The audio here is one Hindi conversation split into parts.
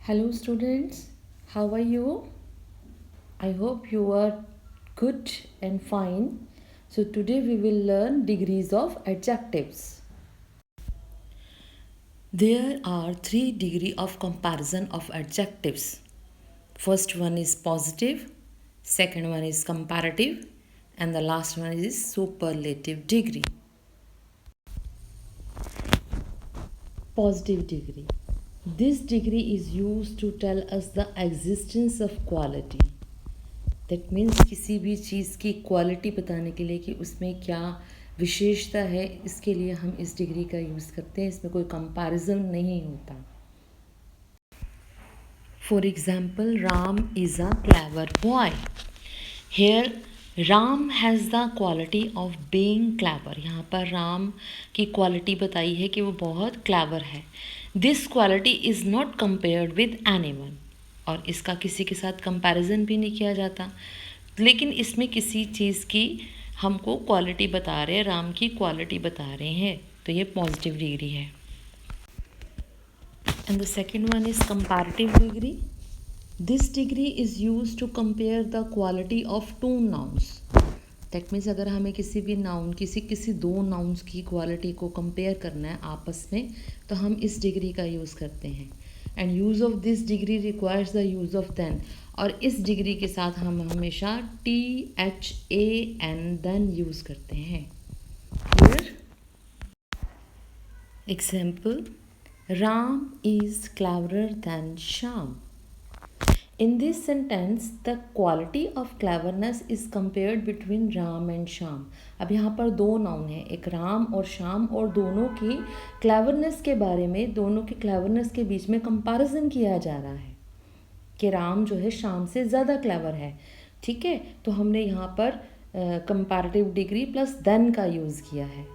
Hello, students. How are you? I hope you are good and fine. So, today we will learn degrees of adjectives. There are three degrees of comparison of adjectives. First one is positive, second one is comparative, and the last one is superlative degree. Positive degree. This degree is used to tell us the existence of quality. That means किसी भी चीज़ की क्वालिटी बताने के लिए कि उसमें क्या विशेषता है, इसके लिए हम इस डिग्री का यूज़ करते हैं. इसमें कोई कंपैरिजन नहीं होता. For example, Ram is a clever boy. Here Ram has the quality of being clever. यहाँ पर राम की क्वालिटी बताई है कि वो बहुत क्लेवर है. This quality is not compared with anyone. और इसका किसी के साथ कंपैरिजन भी नहीं किया जाता. लेकिन इसमें किसी चीज़ की हमको क्वालिटी बता रहे हैं, राम की क्वालिटी बता रहे हैं, तो ये पॉजिटिव डिग्री है. And the second one is comparative degree. This degree is use to compare the quality of two nouns. That means अगर हमें किसी भी नाउन किसी दो नाउन्स की क्वालिटी को कंपेयर करना है आपस में, तो हम इस डिग्री का यूज़ करते हैं. And use of this degree requires the use of than. और इस डिग्री के साथ हम हमेशा THAN देन यूज़ करते हैं. Clear? Example, Ram is cleverer than Shyam. In this sentence, the quality of cleverness is compared between Ram and Shyam. अब यहाँ पर दो नाउन हैं, एक राम और श्याम, और दोनों की क्लेवरनेस के बारे में, दोनों की क्लेवरनेस के बीच में कंपैरिजन किया जा रहा है कि राम जो है श्याम से ज़्यादा क्लेवर है. ठीक है, तो हमने यहाँ पर कंपैरेटिव डिग्री प्लस देन का यूज़ किया है.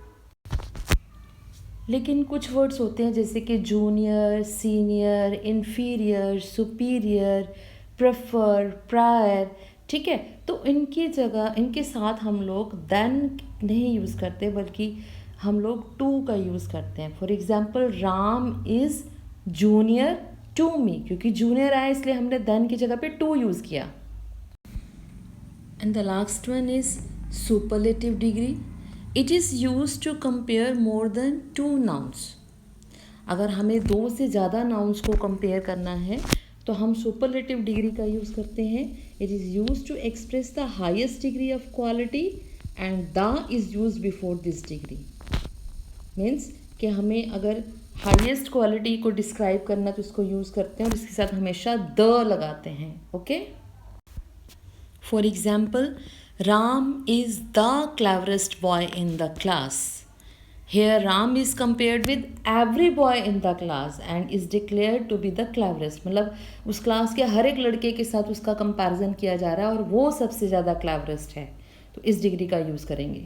लेकिन कुछ वर्ड्स होते हैं जैसे कि junior, senior, inferior, superior, prefer, prior. ठीक है, तो इनकी जगह, इनके साथ हम लोग देन नहीं यूज़ करते, बल्कि हम लोग टू का यूज़ करते हैं. For example, Ram is junior to me. क्योंकि जूनियर आया इसलिए हमने देन की जगह पे टू यूज़ किया. And the last one is superlative degree. It is use to compare more than two nouns. अगर हमें दो से ज़्यादा नाउन्स को कंपेयर करना है तो हम सुपरलेटिव डिग्री का यूज़ करते हैं. It is use to express the highest degree of quality and the is use before this degree. Means कि हमें अगर हाइएस्ट क्वालिटी को डिस्क्राइब करना तो उसको यूज़ करते हैं और इसके साथ हमेशा द लगाते हैं. Okay. For example, Ram is the cleverest boy in the class. Here Ram is compared with every boy in the class and is declared to be the cleverest. मतलब उस क्लास के हर एक लड़के के साथ उसका कंपैरिजन किया जा रहा है और वो सबसे ज़्यादा क्लेवरेस्ट है, तो इस डिग्री का यूज़ करेंगे.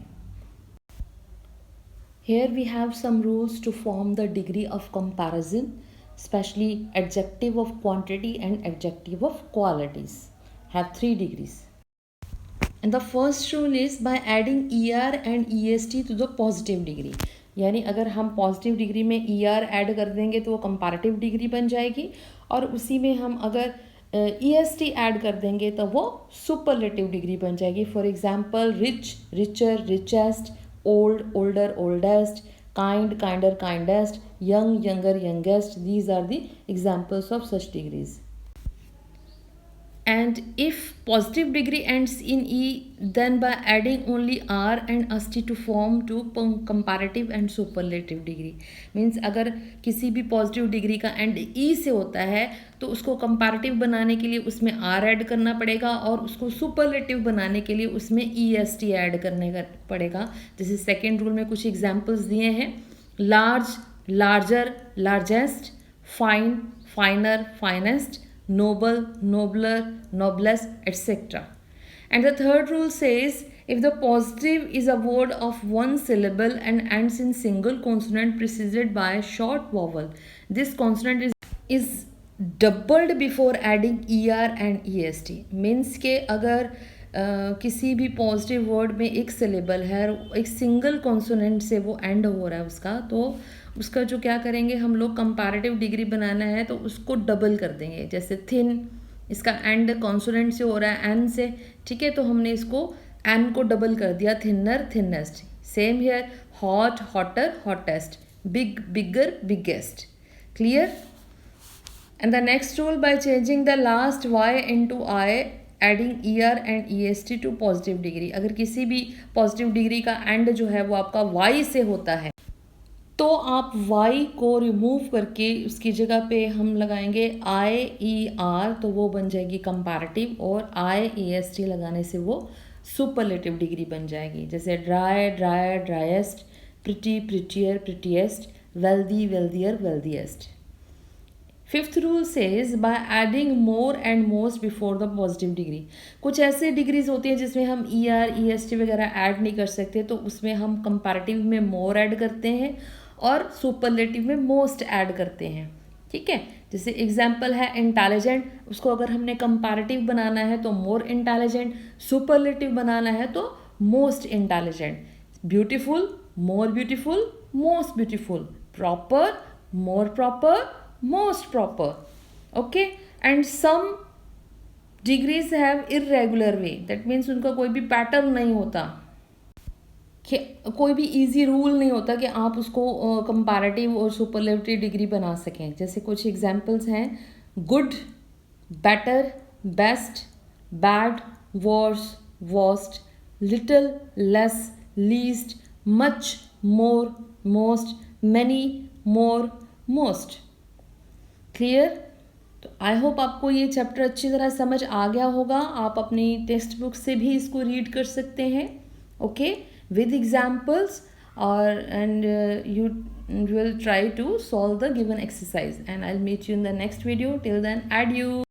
Here we have some rules to form the degree of comparison, especially adjective of quantity and adjective of qualities have 3 degrees. And the first rule is by adding ER and EST to the positive degree. यानी अगर हम पॉजिटिव डिग्री में ER ऐड कर देंगे तो वो कंपैरेटिव डिग्री बन जाएगी, और उसी में हम अगर EST ऐड कर देंगे तो वो सुपरलेटिव डिग्री बन जाएगी. For example, rich, richer, richest, old, older, oldest, kind, kinder, kindest, young, younger, youngest. These are the examples of such degrees. And if positive degree ends in E, then by adding only R and ST to form two comparative and superlative degree. Means अगर किसी भी पॉजिटिव डिग्री का एंड E से होता है तो उसको कंपैरेटिव बनाने के लिए उसमें R ऐड करना पड़ेगा, और उसको सुपरलेटिव बनाने के लिए उसमें EST ऐड करने का पड़ेगा. जैसे सेकेंड रूल में कुछ एग्जाम्पल्स दिए हैं: large, larger, largest, fine, फाइनर, finest, noble, nobler, noblest, etc. And the third rule says, if the positive is a word of one syllable and ends in single consonant preceded by a short vowel, this consonant is doubled before adding ER and EST. Means के अगर किसी भी पॉजिटिव वर्ड में एक सिलेबल है, एक सिंगल कॉन्सोनेंट से वो एंड हो रहा है उसका, तो उसका जो क्या करेंगे हम लोग, कंपैरेटिव डिग्री बनाना है तो उसको डबल कर देंगे। जैसे थिन, इसका एंड कॉन्सोनेंट से हो रहा है एन से, ठीक है, तो हमने इसको एन को डबल कर दिया, thinner thinnest. Same here, hot hotter hottest, big bigger biggest. Clear? And the next rule, by changing the last y into I, adding er and est to positive degree। अगर किसी भी पॉजिटिव डिग्री का एंड जो है वो आपका y से होता है तो आप y को रिमूव करके उसकी जगह पे हम लगाएंगे आई ई आर, तो वो बन जाएगी कंपैरेटिव, और आई ई एस टी लगाने से वो सुपरलेटिव डिग्री बन जाएगी। जैसे dry dryer driest, pretty prettier prettiest, wealthy wealthier wealthiest. Fifth rule says by adding more and most before the positive degree. कुछ ऐसे डिग्रीज होती हैं जिसमें हम E R E S T वगैरह ऐड नहीं कर सकते, तो उसमें हम कंपैरेटिव में मोर ऐड करते हैं और सुपरलेटिव में मोस्ट ऐड करते हैं। ठीक है, जैसे एग्जाम्पल है इंटेलिजेंट, उसको अगर हमने कंपैरेटिव बनाना है तो मोर इंटेलिजेंट, सुपरलेटिव बनाना है तो most intelligent. Beautiful, more beautiful, most beautiful. Proper, more proper, most proper। okay, and some degrees have irregular way, that means उनका कोई भी पैटर्न नहीं होता, कि कोई भी इजी रूल नहीं होता कि आप उसको कंपैरेटिव और सुपरलेटिव डिग्री बना सकें। जैसे कुछ एग्जांपल्स हैं, good, better, best, bad, worse, worst, little, less, least, much, more, most, many, more, most. Clear? तो आई होप आपको ये चैप्टर अच्छी तरह समझ आ गया होगा। आप अपनी टेक्स्ट बुक से भी इसको रीड कर सकते हैं, ओके, विद एग्जाम्पल्स, और and you will try to solve the given exercise, and I will meet you in the next video. Till then, add you.